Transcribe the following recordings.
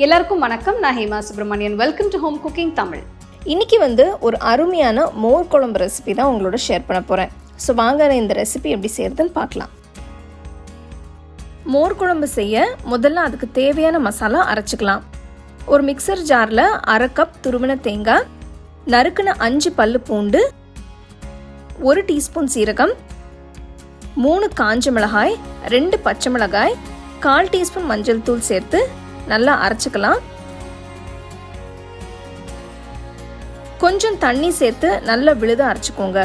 எல்லாருக்கும் வணக்கம். நான் Hema Subramanian. Welcome to home cooking Tamil. இன்றைக்கி ஒரு அருமையான மோர் குழம்பு ரெசிபி தான் உங்களோட ஷேர் பண்ண போகிறேன். ஸோ வாங்க இந்த ரெசிபி எப்படி செய்கிறதுன்னு பார்க்கலாம். மோர் குழம்பு செய்ய முதல்ல அதுக்கு தேவையான மசாலா அரைச்சிக்கலாம். ஒரு மிக்சர் ஜாரில் 1/2 கப் துருவின தேங்காய், நறுக்குன 5 பல்லு பூண்டு, 1 டீஸ்பூன் சீரகம், 3 காஞ்ச மிளகாய், 2 பச்சை மிளகாய், 1/4 டீஸ்பூன் மஞ்சள் தூள் சேர்த்து நல்லா அரைச்சிக்கலாம். கொஞ்சம் தண்ணி சேர்த்து நல்லா விழுத அரைச்சிக்கோங்க.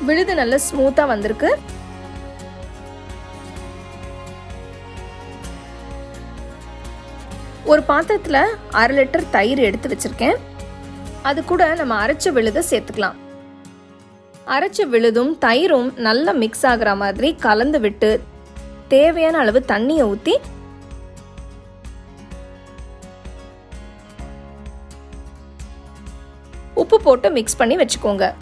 விழுது நல்லா ஸ்மூத்தா வந்திருக்கு. ஒரு பாத்திரத்துல 1/2 லிட்டர் தயிர் எடுத்து வச்சிருக்கேன். அது கூட நம்ம அரைச்ச விழுத சேர்த்துக்கலாம். அரைச்ச விழுதும் தயிரும் நல்லா மிக்ஸ் ஆகிற மாதிரி கலந்து விட்டு தேவையான அளவு தண்ணியை ஊற்றி உப்பு போட்டு மிக்ஸ் பண்ணி வச்சுக்கோங்க.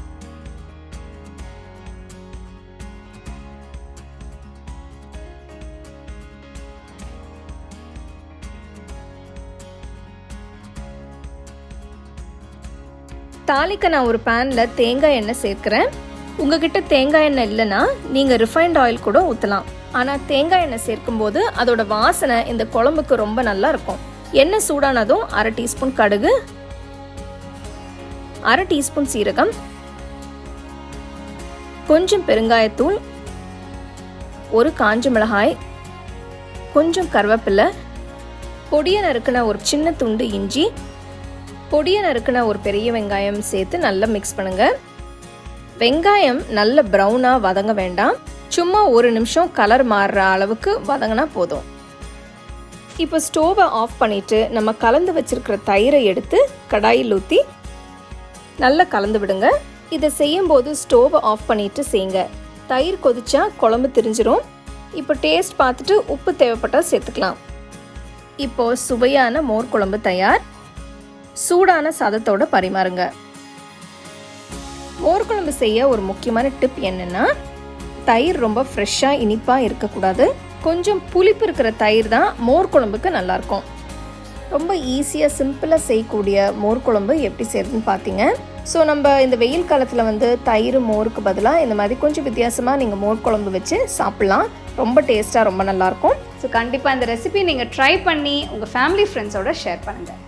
தாளிக்க நான் ஒரு பேனில் தேங்காய் எண்ணெய் சேர்க்குறேன். உங்ககிட்ட தேங்காய் எண்ணெய் இல்லைன்னா நீங்கள் ரிஃபைண்ட் ஆயில் கூட ஊற்றலாம். ஆனால் தேங்காய் எண்ணெய் சேர்க்கும்போது அதோட வாசனை இந்த குழம்புக்கு ரொம்ப நல்லா இருக்கும். எண்ணெய் சூடானதும் 1/2 டீஸ்பூன் கடுகு, 1/2 டீஸ்பூன் சீரகம், கொஞ்சம் பெருங்காயத்தூள், 1 காஞ்ச மிளகாய், கொஞ்சம் கருவேப்பிலை, பொடியை நறுக்குன ஒரு சின்ன துண்டு இஞ்சி, பொடியை நறுக்குன ஒரு பெரிய வெங்காயம் சேர்த்து நல்லா மிக்ஸ் பண்ணுங்க. வெங்காயம் நல்ல ப்ரௌனாக வதங்க வேண்டாம். சும்மா 1 நிமிஷம் கலர் மாறுற அளவுக்கு வதங்கினா போதும். இப்போ ஸ்டோவை ஆஃப் பண்ணிவிட்டு நம்ம கலந்து வச்சிருக்கிற தயிரை எடுத்து கடாயில் ஊற்றி நல்லா கலந்து விடுங்க. இதை செய்யும்போது ஸ்டோவை ஆஃப் பண்ணிவிட்டு செய்யுங்க. தயிர் கொதிச்சா குழம்பு திரிஞ்சிரும். இப்போ டேஸ்ட் பார்த்துட்டு உப்பு தேவைப்பட்டால் சேர்த்துக்கலாம். இப்போது சுவையான மோர் குழம்பு தயார். சூடான சாதத்தோட பரிமாறுங்க. மோர் குழம்பு செய்ய ஒரு முக்கியமான டிப் என்னன்னா, தயிர் ரொம்ப ஃப்ரெஷ்ஷாக இனிப்பாக இருக்கக்கூடாது. கொஞ்சம் புளிப்பு இருக்கிற தயிர் தான் மோர் குழம்புக்கு நல்லாயிருக்கும். ரொம்ப ஈஸியாக சிம்பிளாக செய்யக்கூடிய மோர் குழம்பு எப்படி செய்யறதுன்னு பார்த்தீங்க. ஸோ நம்ம இந்த வெயில் காலத்தில் தயிர் மோருக்கு பதிலாக இந்த மாதிரி கொஞ்சம் வித்தியாசமாக நீங்கள் மோர் குழம்பு வச்சு சாப்பிட்லாம். ரொம்ப டேஸ்ட்டாக ரொம்ப நல்லாயிருக்கும். ஸோ கண்டிப்பாக இந்த ரெசிபி நீங்கள் ட்ரை பண்ணி உங்கள் ஃபேமிலி ஃப்ரெண்ட்ஸோட ஷேர் பண்ணுங்கள்.